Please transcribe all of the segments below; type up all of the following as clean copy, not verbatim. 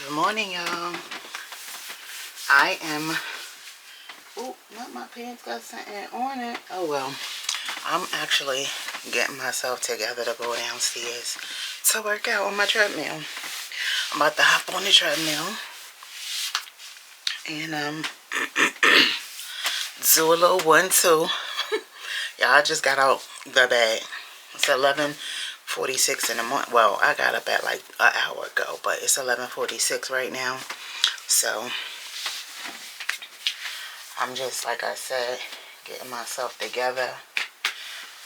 Good morning, y'all. I am... Oh, not my pants got something on it. Oh, well. I'm actually getting myself together to go downstairs to work out on my treadmill. I'm about to hop on the treadmill and do a little 1-2. Yeah, I just got out the bed. It's 11:46 in the morning. Well, I got up at like an hour ago, but it's 11:46 right now. So I'm just, like I said, getting myself together.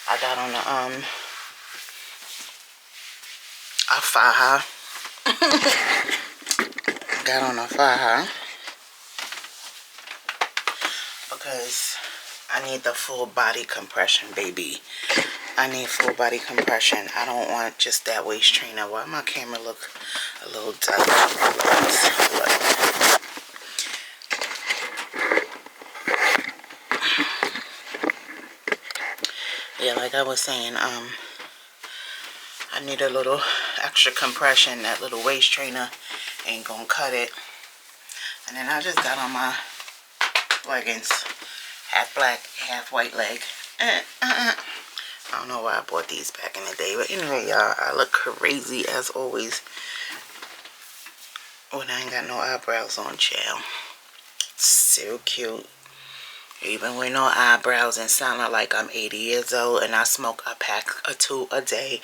I got on a faja. Got on a faja because I need the full body compression, baby. I need full body compression. I don't want just that waist trainer. Why my camera look a little dull? Yeah, like I was saying, I need a little extra compression. That little waist trainer ain't gonna cut it. And then I just got on my leggings, half black, half white leg. I don't know why I bought these back in the day, but anyway, y'all, I look crazy as always when I ain't got no eyebrows on, child. So cute. Even with no eyebrows and sounding like I'm 80 years old and I smoke a pack or 2 a day.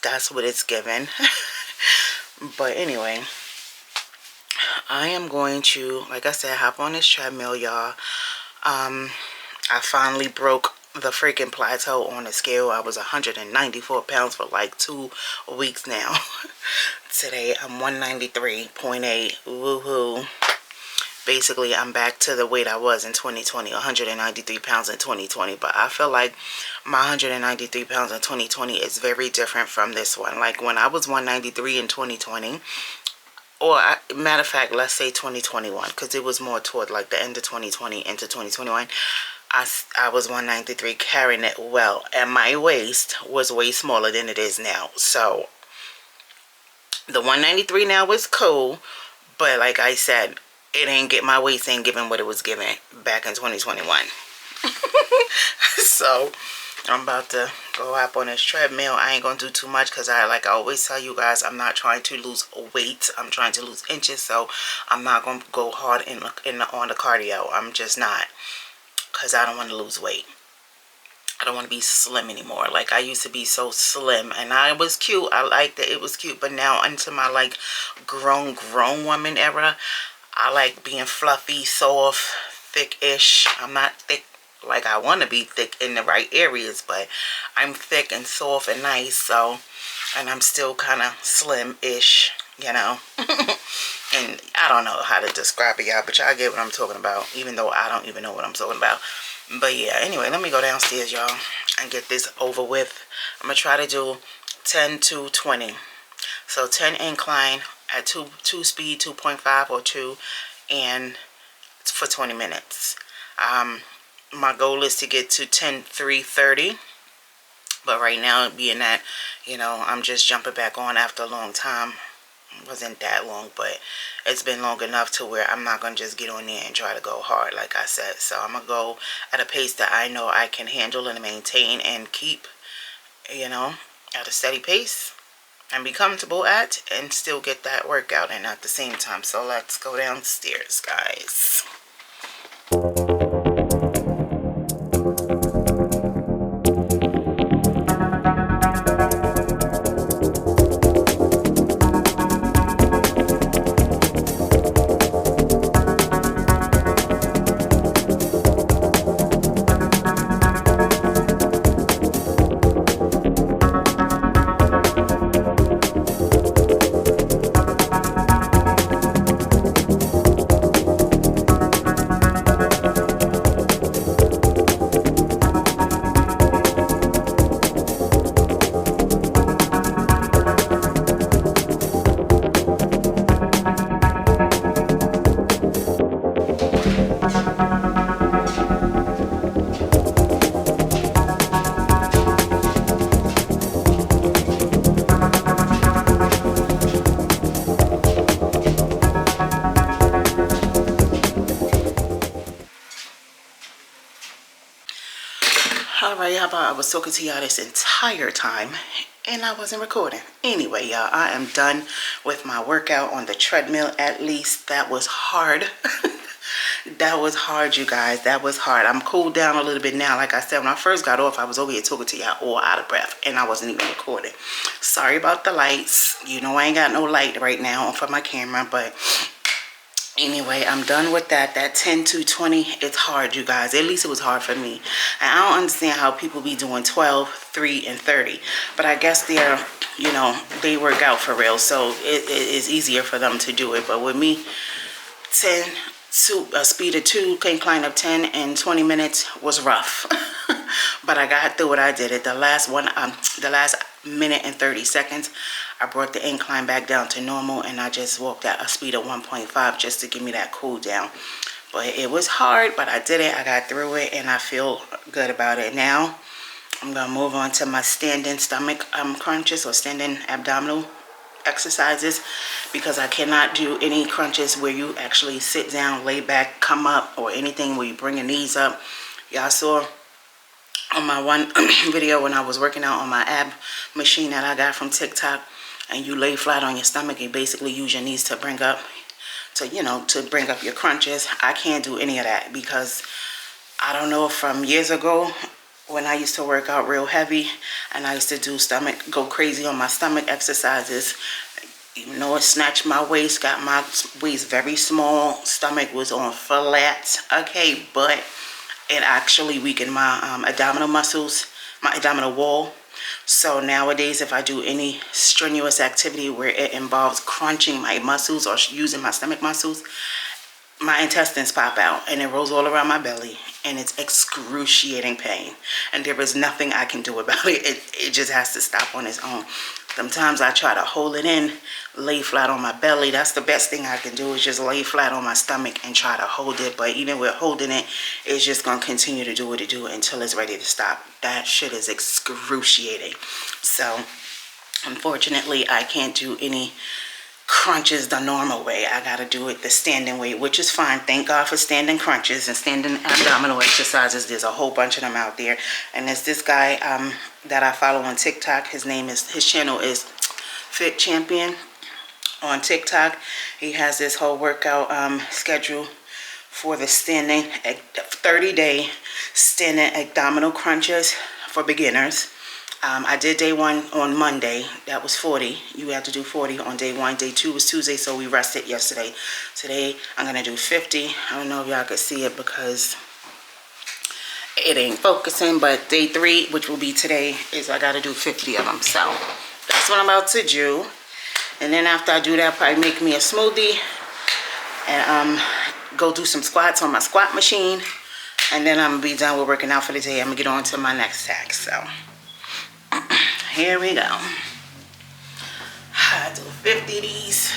That's what it's given. But anyway, I am going to, like I said, hop on this treadmill, y'all. I finally broke the freaking plateau on the scale. I was 194 pounds for like 2 weeks now. Today I'm 193.8. Woohoo. Basically, I'm back to the weight I was in 2020, 193 pounds in 2020. But I feel like my 193 pounds in 2020 is very different from this one. Like when I was 193 in 2020, or matter of fact, let's say 2021, because it was more toward like the end of 2020 into 2021. I was 193, carrying it well, and my waist was way smaller than it is now. So the 193 now is cool, but like I said, it ain't get, my waist ain't giving what it was giving back in 2021. So I'm about to go up on this treadmill. I ain't gonna do too much because I always tell you guys, I'm not trying to lose weight. I'm trying to lose inches. So I'm not gonna go hard on the cardio. I'm just not, because I don't want to lose weight. I don't want to be slim anymore. Like I used to be so slim and I was cute. I liked it. It was cute. But now into my like grown woman era, I like being fluffy, soft, thick-ish. I'm not thick like I want to be thick in the right areas, but I'm thick and soft and nice. So, and I'm still kind of slim-ish, you know. And I don't know how to describe it, y'all, but y'all get what I'm talking about, even though I don't even know what I'm talking about. But yeah, anyway, let me go downstairs, y'all, and get this over with. I'm going to try to do 10 to 20. So 10 incline at 2 speed, 2.5 or 2, and for 20 minutes. My goal is to get to 10:30, but right now, being that, you know, I'm just jumping back on after a long time. It wasn't that long, but it's been long enough to where I'm not going to just get on there and try to go hard, like I said. So I'm going to go at a pace that I know I can handle and maintain and keep, you know, at a steady pace and be comfortable at, and still get that workout in at the same time. So let's go downstairs, guys. about I was talking to y'all this entire time and I wasn't recording. Anyway, y'all, I am done with my workout on the treadmill. At least that was hard. That was hard, you guys. That was hard. I'm cooled down a little bit now. Like I said, when I first got off, I was over here talking to y'all all out of breath and I wasn't even recording. Sorry about the lights. You know I ain't got no light right now for my camera, but anyway, I'm done with that. That 10 to 20, it's hard, you guys. At least it was hard for me. And I don't understand how people be doing 12, 3, and 30. But I guess they're, you know, they work out for real. So it is easier for them to do it. But with me, 10 to a speed of 2, can climb up 10 in 20 minutes was rough. But I got through it. I did it. The last minute and 30 seconds, I brought the incline back down to normal and I just walked at a speed of 1.5 just to give me that cool down. But it was hard, but I did it. I got through it and I feel good about it. Now I'm gonna move on to my standing stomach crunches or standing abdominal exercises, because I cannot do any crunches where you actually sit down, lay back, come up, or anything where you bring your knees up. Y'all saw on my one video when I was working out on my ab machine that I got from TikTok, and you lay flat on your stomach and basically use your knees to bring up, to bring up your crunches. I can't do any of that because I don't know, from years ago when I used to work out real heavy and I used to do go crazy on my stomach exercises, even though it snatched my waist, got my waist very small, stomach was on flat, okay, but it actually weakened my abdominal muscles, my abdominal wall. So nowadays, if I do any strenuous activity where it involves crunching my muscles or using my stomach muscles, my intestines pop out and it rolls all around my belly and it's excruciating pain. And there is nothing I can do about it. It just has to stop on its own. Sometimes I try to hold it in, lay flat on my belly. That's the best thing I can do, is just lay flat on my stomach and try to hold it. But even with holding it, it's just going to continue to do what it do until it's ready to stop. That shit is excruciating. So unfortunately, I can't do any crunches the normal way. I gotta do it the standing way, which is fine. Thank God for standing crunches and standing abdominal exercises. There's a whole bunch of them out there. And there's this guy that I follow on TikTok. His channel is Fit Champion on TikTok. He has this whole workout schedule for the standing 30-day standing abdominal crunches for beginners. I did day 1 on Monday. That was 40. You have to do 40 on day 1. Day 2 was Tuesday, so we rested yesterday. Today, I'm going to do 50. I don't know if y'all can see it because it ain't focusing, but day 3, which will be today, is I got to do 50 of them. So that's what I'm about to do. And then after I do that, I'll probably make me a smoothie and go do some squats on my squat machine. And then I'm going to be done with working out for the day. I'm going to get on to my next task. So here we go. I do 50 of these.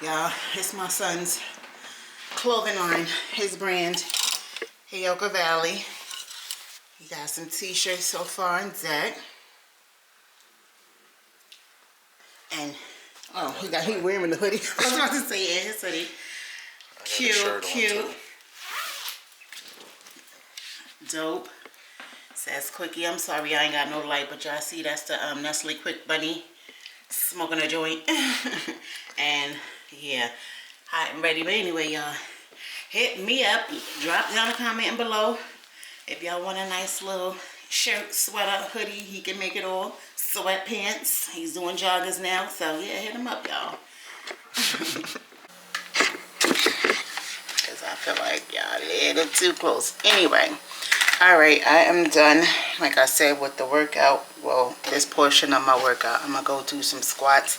Y'all, it's my son's clothing line, his brand, Heyoka Valley. He got some t-shirts so far in deck. And, oh, he wearing the hoodie. I was about to say, yeah, his hoodie. Cute. Dope. Says Quickie. I'm sorry I ain't got no light, but y'all see that's the Nestle Quick Bunny smoking a joint. And yeah, hot and ready. But anyway, y'all, hit me up. Drop down a comment below if y'all want a nice little shirt, sweater, hoodie. He can make it all. Sweatpants. He's doing joggers now, so yeah, hit him up, y'all. feel like y'all a little too close. Anyway, all right, I am done, like I said, with the workout. Well, this portion of my workout. I'm gonna go do some squats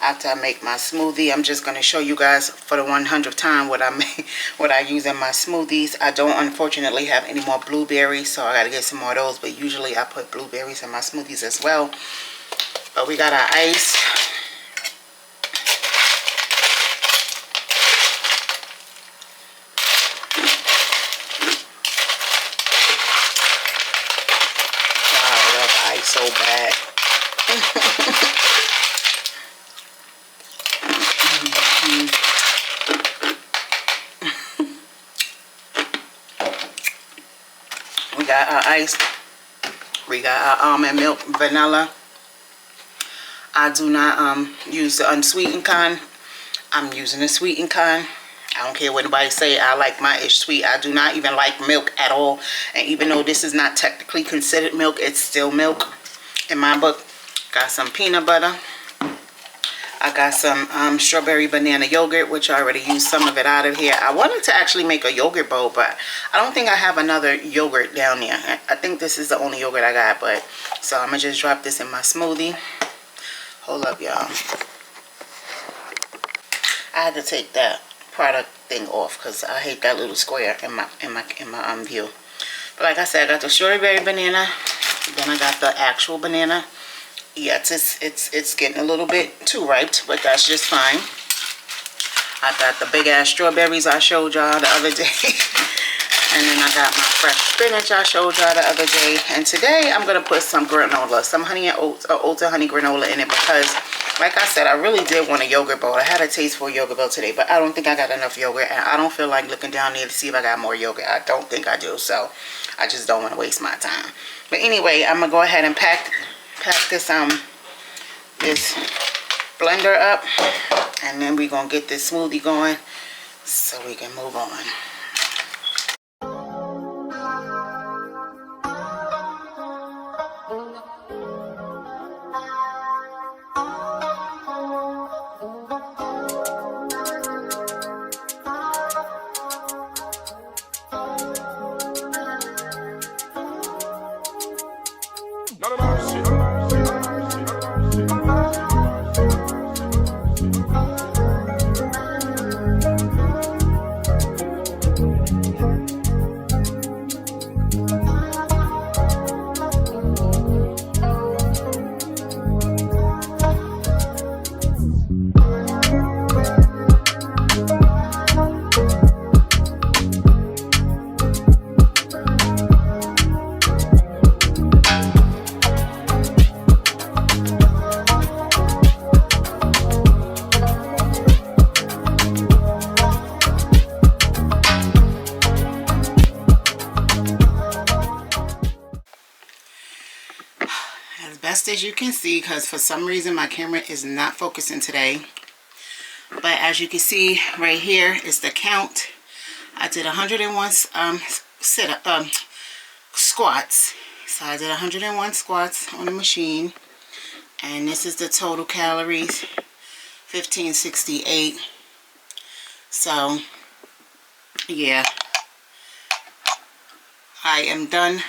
after I make my smoothie. I'm just gonna show you guys for the 100th time what I use in my smoothies. I don't unfortunately have any more blueberries, so I gotta get some more of those, but usually I put blueberries in my smoothies as well. But we got our ice. So bad. We got our ice. We got our almond milk, vanilla. I do not use the unsweetened kind. I'm using the sweetened kind. I don't care what anybody say. I like my ish sweet. I do not even like milk at all. And even though this is not technically considered milk, it's still milk in my book. Got some peanut butter. I got some strawberry banana yogurt, which I already used some of it out of here. I wanted to actually make a yogurt bowl, but I don't think I have another yogurt down there. I think this is the only yogurt I got, but so I'm gonna just drop this in my smoothie. Hold up, y'all. I had to take that product thing off because I hate that little square in my view. But like I said, I got the strawberry banana. Then I got the actual banana. Yes, it's getting a little bit too ripe, but that's just fine. I got the big ass strawberries I showed y'all the other day. And then I got my fresh spinach I showed y'all the other day. And today I'm gonna put some granola, some honey and oats, or oats and honey granola in it, because like I said, I really did want a yogurt bowl. I had a taste for a yogurt bowl today, but I don't think I got enough yogurt, and I don't feel like looking down there to see if I got more yogurt. I don't think I do, so I just don't want to waste my time. But anyway, I'm gonna go ahead and pack this this blender up, and then we're gonna get this smoothie going so we can move on. As you can see, because for some reason my camera is not focusing today, but as you can see right here is the count. I did 101 squats. So I did 101 squats on the machine, and this is the total calories, 1568. So yeah, I am done.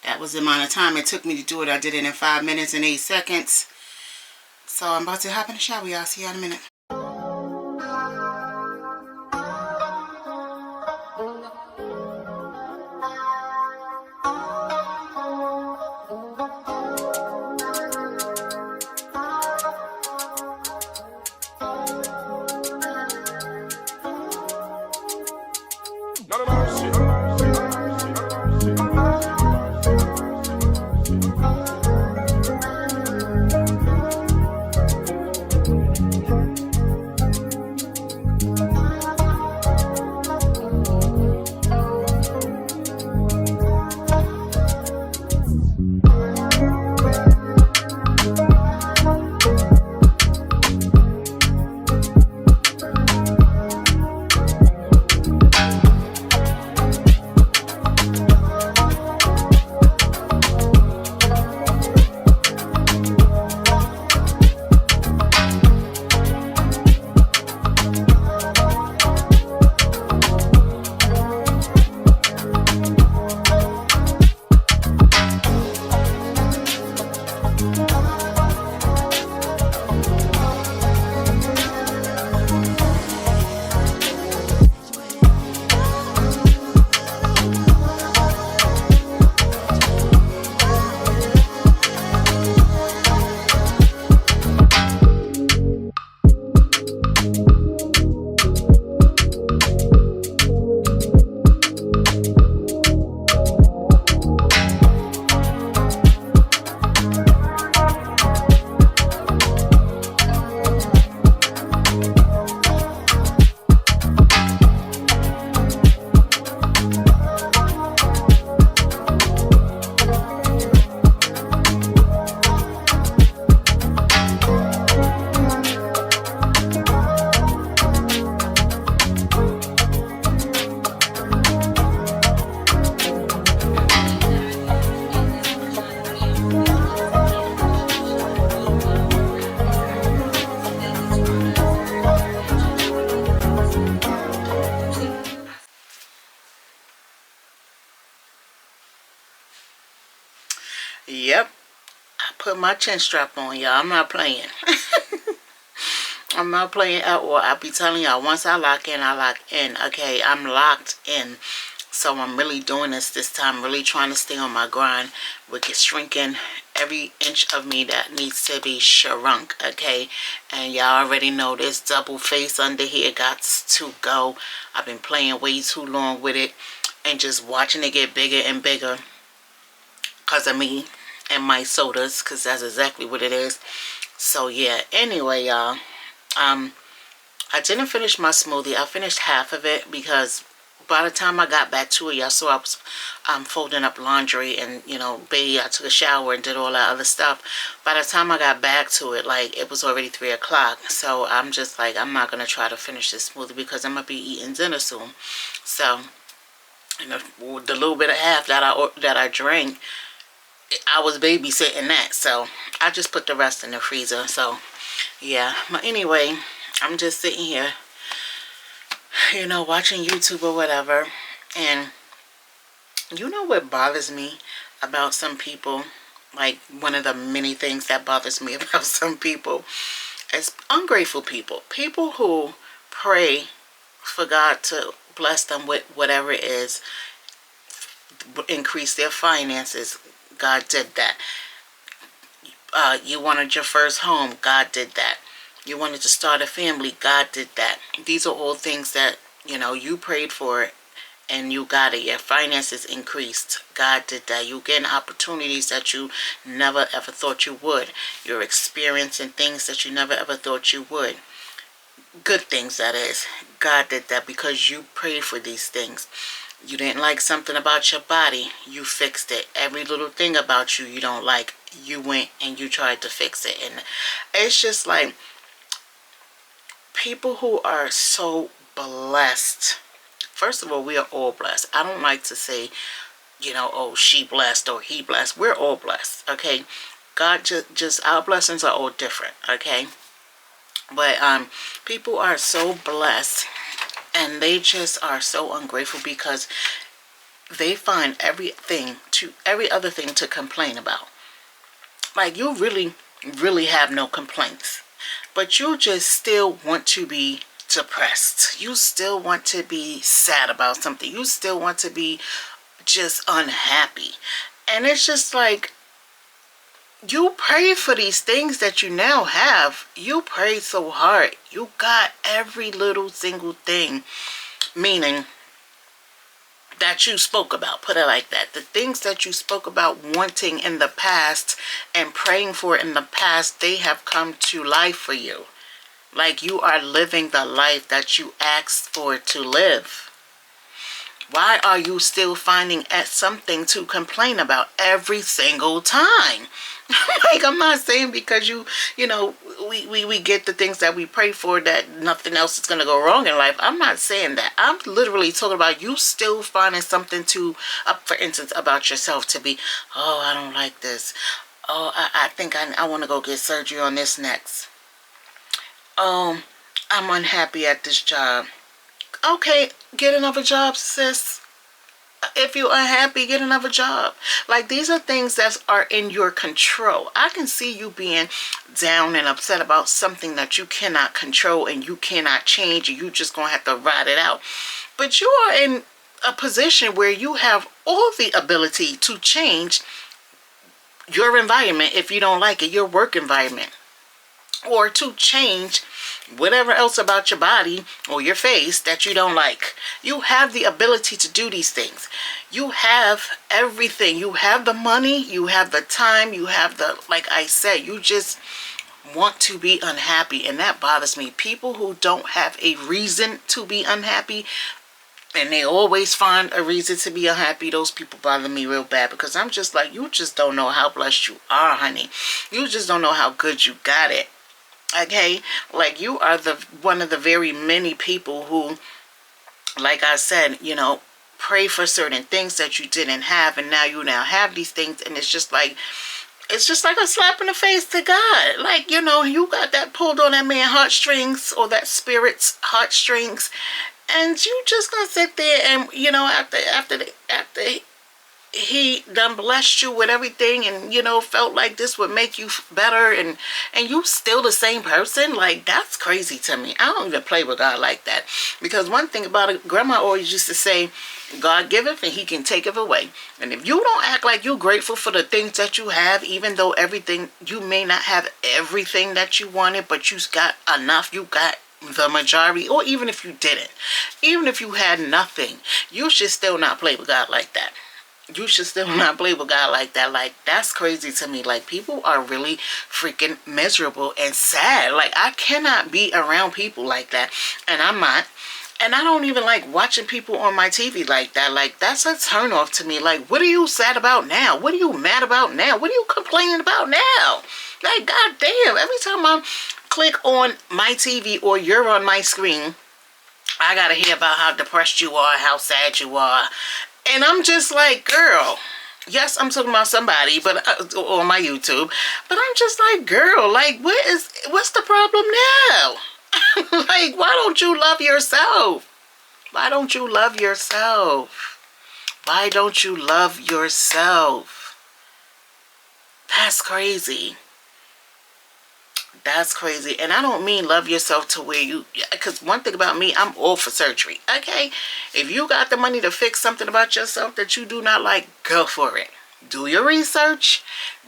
That was the amount of time it took me to do it. I did it in 5 minutes and 8 seconds. So I'm about to hop in the shower, y'all. See y'all in a minute. Yep. I put my chin strap on, y'all. I'm not playing. I'm not playing at all. I'll be telling y'all, once I lock in, I lock in. Okay, I'm locked in. So I'm really doing this time, really trying to stay on my grind. We're shrinking every inch of me that needs to be shrunk, okay? And y'all already know this double face under here got to go. I've been playing way too long with it and just watching it get bigger and bigger because of me and my sodas, because that's exactly what it is. So yeah, anyway, y'all, I didn't finish my smoothie. I finished half of it because by the time I got back to it, y'all saw I was folding up laundry and, you know, I took a shower and did all that other stuff. By the time I got back to it, like, it was already 3 o'clock. So I'm just like, I'm not going to try to finish this smoothie because I'm going to be eating dinner soon. So, you know, the little bit of half that I drank, I was babysitting that. So I just put the rest in the freezer. So, yeah. But anyway, I'm just sitting here, you know, watching YouTube or whatever. And you know what bothers me about some people? Like, one of the many things that bothers me about some people is ungrateful people. People who pray for God to bless them with whatever it is, increase their finances. God did that. You wanted your first home. God did that. You wanted to start a family. God did that. These are all things that, you know, you prayed for and you got it. Your finances increased. God did that. You getting opportunities that you never ever thought you would. You're experiencing things that you never ever thought you would. Good things, that is. God did that because you prayed for these things. You didn't like something about your body. You fixed it. Every little thing about you don't like, you went and you tried to fix it. And it's just like, people who are so blessed. First of all, we are all blessed. I don't like to say, you know, oh, she blessed or he blessed. We're all blessed, okay? God just our blessings are all different, okay? But people are so blessed and they just are so ungrateful because they find every other thing to complain about. Like, you really have no complaints, but you just still want to be depressed. You still want to be sad about something. You still want to be just unhappy. And it's just like, you pray for these things that you now have. You prayed so hard. You got every little single thing, meaning that you spoke about, put it like that. The things that you spoke about wanting in the past and praying for in the past, they have come to life for you. Like, you are living the life that you asked for to live. Why are you still finding something to complain about every single time? Like, I'm not saying because you know, we get the things that we pray for that nothing else is going to go wrong in life. I'm not saying that. I'm literally talking about you still finding something to, for instance, about yourself to be, oh, I don't like this. Oh, I think I want to go get surgery on this next. Oh, I'm unhappy at this job. Okay, get another job, sis. If you're unhappy, get another job. Like, these are things that are in your control. I can see you being down and upset about something that you cannot control and you cannot change, and you just gonna have to ride it out. But you are in a position where you have all the ability to change your environment if you don't like it, your work environment, or to change whatever else about your body or your face that you don't like. You have the ability to do these things. You have everything. You have the money, you have the time, you have the, like I said, you just want to be unhappy, and that bothers me. People who don't have a reason to be unhappy and they always find a reason to be unhappy, those people bother me real bad, because I'm just like, you just don't know how blessed you are, honey. You just don't know how good you got it. Okay, like, you are one of the very many people who, like I said, you know, pray for certain things that you didn't have, and now you have these things, and it's just like a slap in the face to God. Like, you know, you got that pulled on that man's heartstrings, or that spirit's heartstrings, and you just gonna sit there and, you know, after he done blessed you with everything, and you know, felt like this would make you better, and you still the same person. Like, that's crazy to me. I don't even play with God like that, because one thing about it, grandma always used to say, God giveth and he can taketh away. And if you don't act like you're grateful for the things that you have, even though everything, you may not have everything that you wanted, but you got enough, you got the majority, or even if you didn't, even if you had nothing, you should still not play with God like that. You should still not play with God like that. Like, that's crazy to me. Like, people are really freaking miserable and sad. Like, I cannot be around people like that, and I'm not. And I don't even like watching people on my TV like that. Like, that's a turn off to me. Like, what are you sad about now? What are you mad about now? What are you complaining about now? Like, goddamn, every time I click on my TV or you're on my screen, I gotta hear about how depressed you are, how sad you are. And I'm just like, girl, yes, I'm talking about somebody, but on my YouTube, but I'm just like, girl, like, what's the problem now? Like, why don't you love yourself? Why don't you love yourself? Why don't you love yourself? That's crazy. That's crazy. And I don't mean love yourself to where you, because one thing about me, I'm all for surgery. Okay? If you got the money to fix something about yourself that you do not like, go for it. Do your research.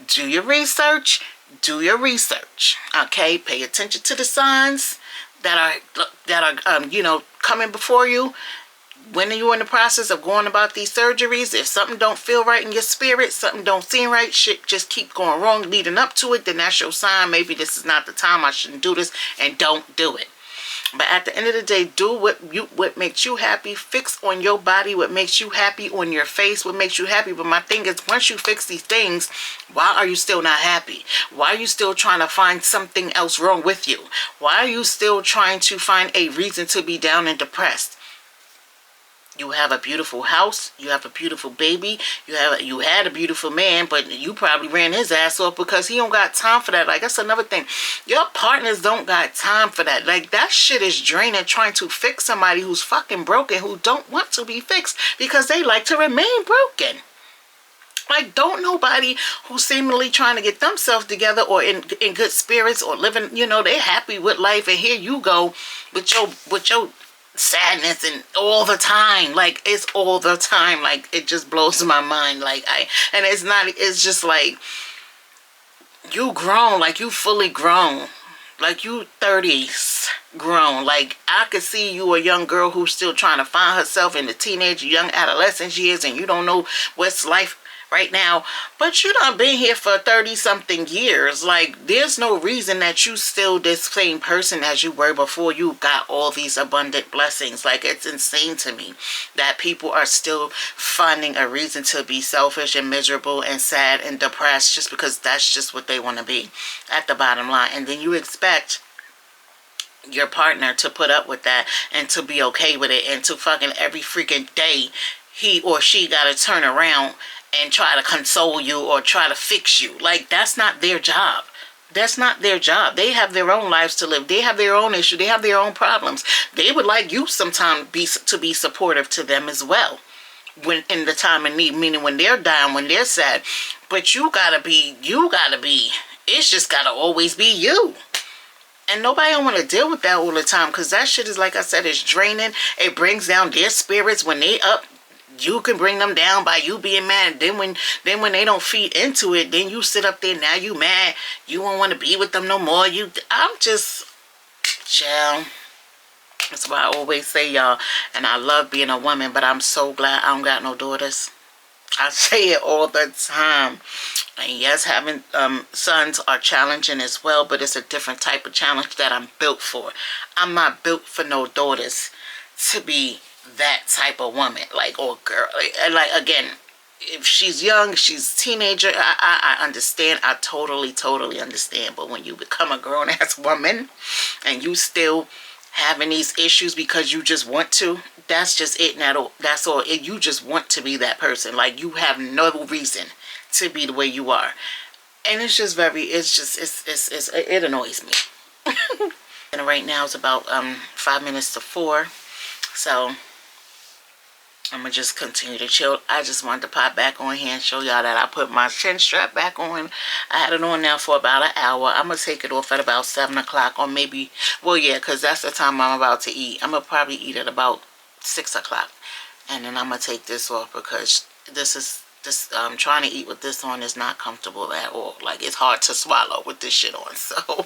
Do your research. Do your research. Okay? Pay attention to the signs that are you know, coming before you. When you're in the process of going about these surgeries, if something don't feel right in your spirit, something don't seem right, shit just keep going wrong leading up to it, then that's your sign. Maybe this is not the time, I shouldn't do this, and don't do it. But at the end of the day, do what makes you happy. Fix on your body what makes you happy, on your face what makes you happy. But my thing is, once you fix these things, why are you still not happy? Why are you still trying to find something else wrong with you? Why are you still trying to find a reason to be down and depressed? You have a beautiful house. You have a beautiful baby. You had a beautiful man, but you probably ran his ass off because he don't got time for that. Like, that's another thing. Your partners don't got time for that. Like, that shit is draining, trying to fix somebody who's fucking broken, who don't want to be fixed because they like to remain broken. Like, don't nobody who's seemingly trying to get themselves together or in good spirits or living, you know, they're happy with life, and here you go with your sadness and all the time. Like, it's all the time. Like, it just blows my mind. Like, and it's just like, you grown, like, you fully grown, like, you 30s grown. Like, I could see you a young girl who's still trying to find herself in the teenage, young adolescent years, and you don't know what's life right now, but you done been here for 30-something years. Like, there's no reason that you still this same person as you were before you got all these abundant blessings. Like, it's insane to me that people are still finding a reason to be selfish and miserable and sad and depressed just because that's just what they want to be at the bottom line. And then you expect your partner to put up with that and to be okay with it, and to fucking every freaking day he or she gotta turn around and try to console you or try to fix you. Like, that's not their job. That's not their job. They have their own lives to live. They have their own issues. They have their own problems. They would like you sometimes to be supportive to them as well when in the time of need, meaning when they're down, when they're sad. But you gotta be, it's just gotta always be you. And nobody don't want to deal with that all the time, because that shit is, like I said, it's draining. It brings down their spirits. When they up, you can bring them down by you being mad. Then when they don't feed into it, then you sit up there, now you mad. You won't want to be with them no more. I'm just, child. That's why I always say, y'all, and I love being a woman, but I'm so glad I don't got no daughters. I say it all the time. And yes, having sons are challenging as well, but it's a different type of challenge that I'm built for. I'm not built for no daughters to be that type of woman, like, or girl. Like, again, if she's young, she's a teenager, I understand. I totally understand. But when you become a grown-ass woman and you still having these issues because you just want to, that's just it. That's all. You just want to be that person. Like, you have no reason to be the way you are. And it's just it annoys me. And right now it's about 5 minutes to 4. So I'm going to just continue to chill. I just wanted to pop back on here and show y'all that I put my chin strap back on. I had it on now for about an hour. I'm going to take it off at about 7 o'clock or maybe, well, yeah, because that's the time I'm about to eat. I'm going to probably eat at about 6 o'clock. And then I'm going to take this off because trying to eat with this on is not comfortable at all. Like, it's hard to swallow with this shit on. So,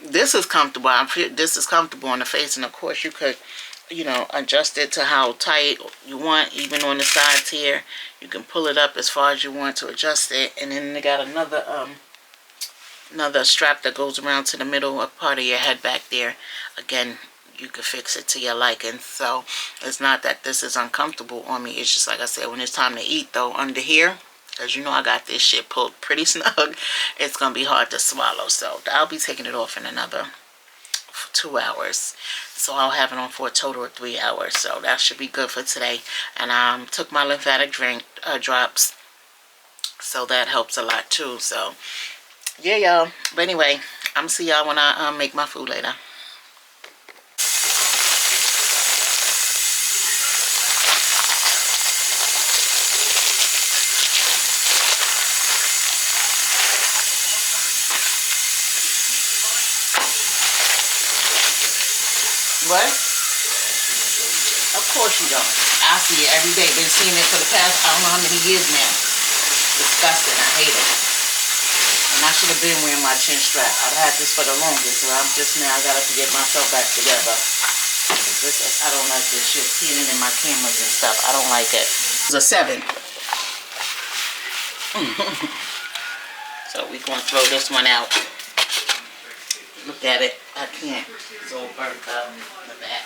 this is comfortable. This is comfortable on the face. And, of course, you could, you know, adjust it to how tight you want, even on the sides here. You can pull it up as far as you want to adjust it. And then they got another strap that goes around to the middle of part of your head back there. Again, you can fix it to your liking. So it's not that this is uncomfortable on me. It's just like I said, when it's time to eat though, under here, as you know, I got this shit pulled pretty snug, it's gonna be hard to swallow. So I'll be taking it off in another 2 hours. So I'll have it on for a total of 3 hours. So that should be good for today. And took my lymphatic drink drops, so that helps a lot too. So yeah, y'all. But anyway, I'm gonna see y'all when I make my food later. What? Of course you don't. I see it every day. Been seeing it for the past, I don't know how many years now. Disgusting. I hate it. And I should have been wearing my chin strap. I've had this for the longest, so I'm just now, I gotta get myself back together. I don't like this shit. Seeing it in my cameras and stuff. I don't like it. It's a 7. So we're gonna throw this one out. Look at it. I can't. It's all burnt up in the back.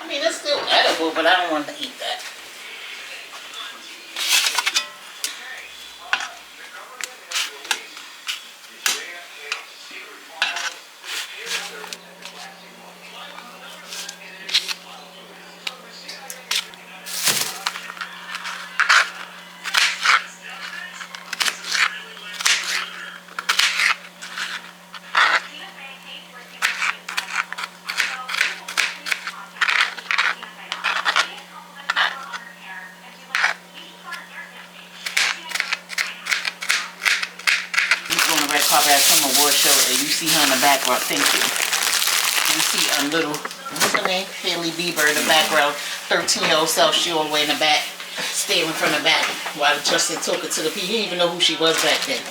I mean, it's still edible, but I don't want to eat that. Carpet at some award show, and you see her in the background. Thank you. You see a little, what's her name? Hailey Bieber in the background. 13-year-old self, she all the way in the back, staring from the back while Justin took it to the people. He didn't even know who she was back then.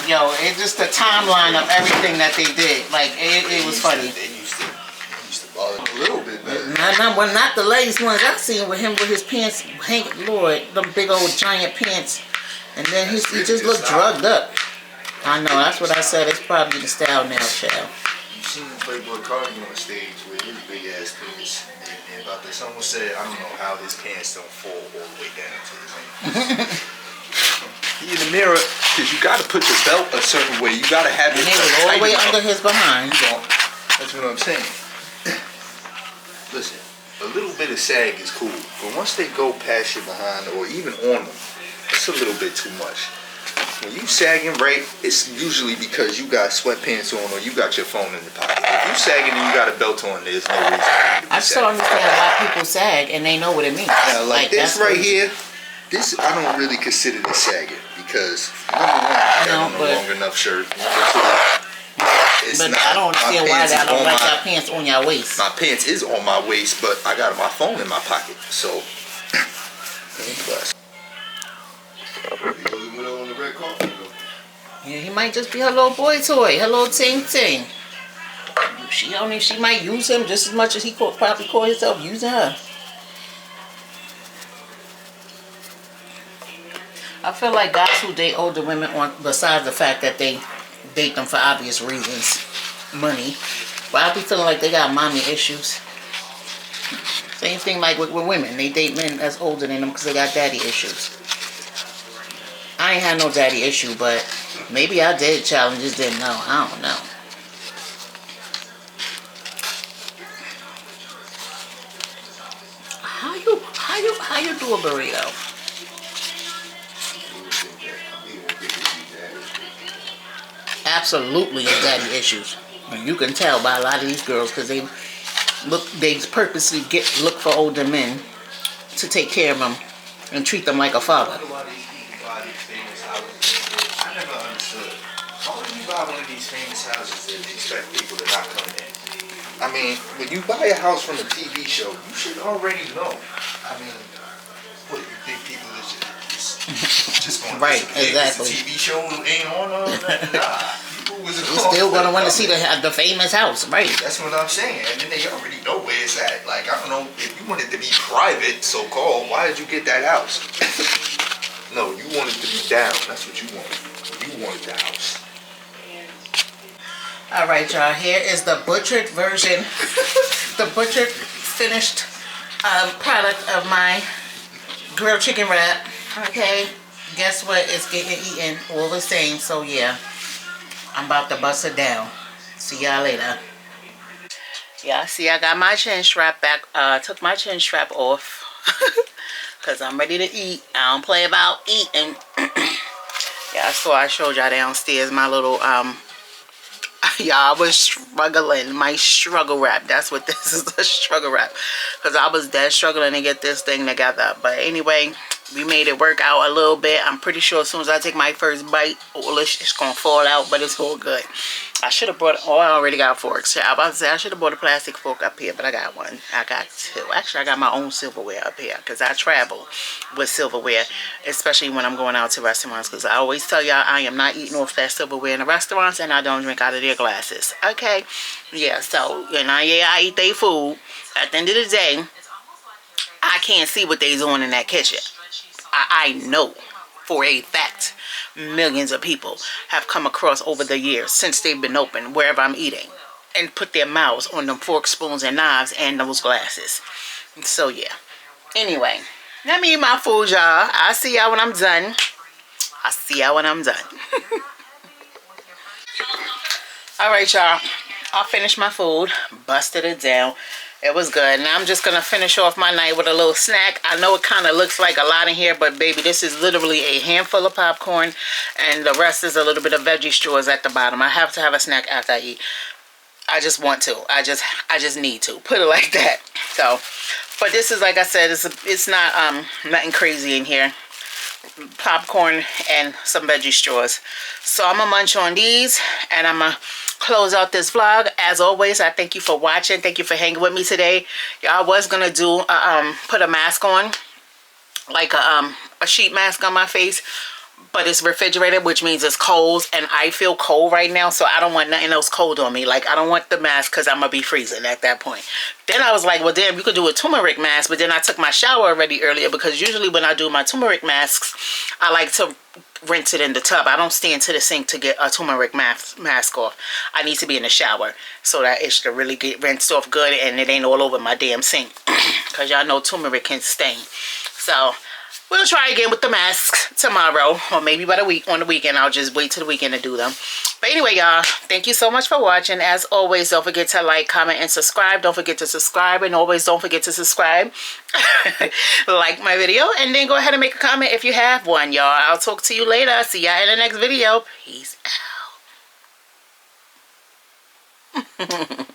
Yo, it's just the timeline of everything that they did. Like, it was funny. They used to bother a little bit better. Not the latest ones I seen with him with his pants hanging, Lord, them big old giant pants. And then he just looked drugged up. I know, that's what I said. It's probably the style now, child. You seen Playboy Cardi on the stage with his big ass pants, and about this, someone said, I don't know how his pants don't fall all the way down to his ankles. He in the mirror, because you got to put your belt a certain way. You got to have it all the way under his behind. You know, that's what I'm saying. Listen, a little bit of sag is cool, but once they go past your behind or even on them, it's a little bit too much. When you sagging right, it's usually because you got sweatpants on or you got your phone in your pocket. If you sagging and you got a belt on, there's no reason for you to I still understand why people sag and they know what it means. Now, like this right here, this I don't really consider this sagging because number one, I got on a long enough shirt. Number two, but I don't understand why I don't like your pants on your waist. My pants is on my waist, but I got my phone in my pocket, so. Yeah, he might just be her little boy toy, her little ting. She might use him just as much as he probably call himself using her. I feel like guys who date older women, besides the fact that they date them for obvious reasons, money, but I be feeling like they got mommy issues. Same thing like with women, they date men that's older than them because they got daddy issues. I ain't had no daddy issue, but maybe I did. Challenges didn't know. I don't know. How you do a burrito? Absolutely, daddy issues, and you can tell by a lot of these girls because they purposely look for older men to take care of them and treat them like a father. I never understood. Why would you buy one of these famous houses and expect people to not come in? I mean, when you buy a house from a TV show, you should already know. I mean, what, you think people is just going to right, exactly. The TV show ain't on or nothing? Nah. People was still going to want to see the famous house, right? That's what I'm saying. And then they already know where it's at. Like, I don't know, if you wanted to be private, so-called, why did you get that house? No, you wanted to be down. That's what you wanted. You wanted the house. Alright, y'all. Here is the butchered version. The butchered finished product of my grilled chicken wrap. Okay. Guess what? It's getting eaten all the same. So, yeah. I'm about to bust it down. See y'all later. Yeah, see, I got my chin strap back. Took my chin strap off. Because I'm ready to eat. I don't play about eating. Yeah, so I showed y'all downstairs my little, y'all, I was struggling. My struggle wrap. That's what this is, a struggle wrap. Because I was dead struggling to get this thing together. But anyway, we made it work out a little bit. I'm pretty sure as soon as I take my first bite, all this is going to fall out. But it's all good. I should have brought, oh, I already got forks. I was about to say I should have brought a plastic fork up here, but I got one. I got two. Actually, I got my own silverware up here because I travel with silverware, especially when I'm going out to restaurants, because I always tell y'all I am not eating off that silverware in the restaurants, and I don't drink out of their glasses. Okay? Yeah, so, you know, yeah, I eat their food. At the end of the day, I can't see what they're doing in that kitchen. I know for a fact millions of people have come across over the years since they've been open wherever I'm eating and put their mouths on them forks, spoons, and knives and those glasses. So yeah. Anyway, let me eat my food, y'all. I'll see y'all when I'm done. I'll see y'all when I'm done. Alright, y'all. I finished my food. Busted it down. It was good. Now I'm just going to finish off my night with a little snack. I know it kind of looks like a lot in here, but baby, this is literally a handful of popcorn, and the rest is a little bit of veggie straws at the bottom. I have to have a snack after I eat. I just want to. I just need to. Put it like that. So, but this is, like I said, it's not nothing crazy in here. Popcorn and some veggie straws. So I'm going to munch on these, and I'm going to close out this vlog. As always, I thank you for watching. Thank you for hanging with me today. Y'all, was going to do, put a mask on, like a sheet mask on my face, but it's refrigerated, which means it's cold, and I feel cold right now, so I don't want nothing else cold on me. Like, I don't want the mask because I'm going to be freezing at that point. Then I was like, well, damn, you could do a turmeric mask, but then I took my shower already earlier, because usually when I do my turmeric masks, I like to rinse it in the tub. I don't stand to the sink to get a turmeric mask off. I need to be in the shower so that it should really get rinsed off good and it ain't all over my damn sink, because y'all know turmeric can stain. So we'll try again with the masks tomorrow, or maybe by on the weekend. I'll just wait till the weekend to do them. But anyway, y'all, thank you so much for watching. As always, don't forget to like, comment, and subscribe. Don't forget to subscribe, and always don't forget to subscribe. Like my video, and then go ahead and make a comment if you have one, y'all. I'll talk to you later. See y'all in the next video. Peace out.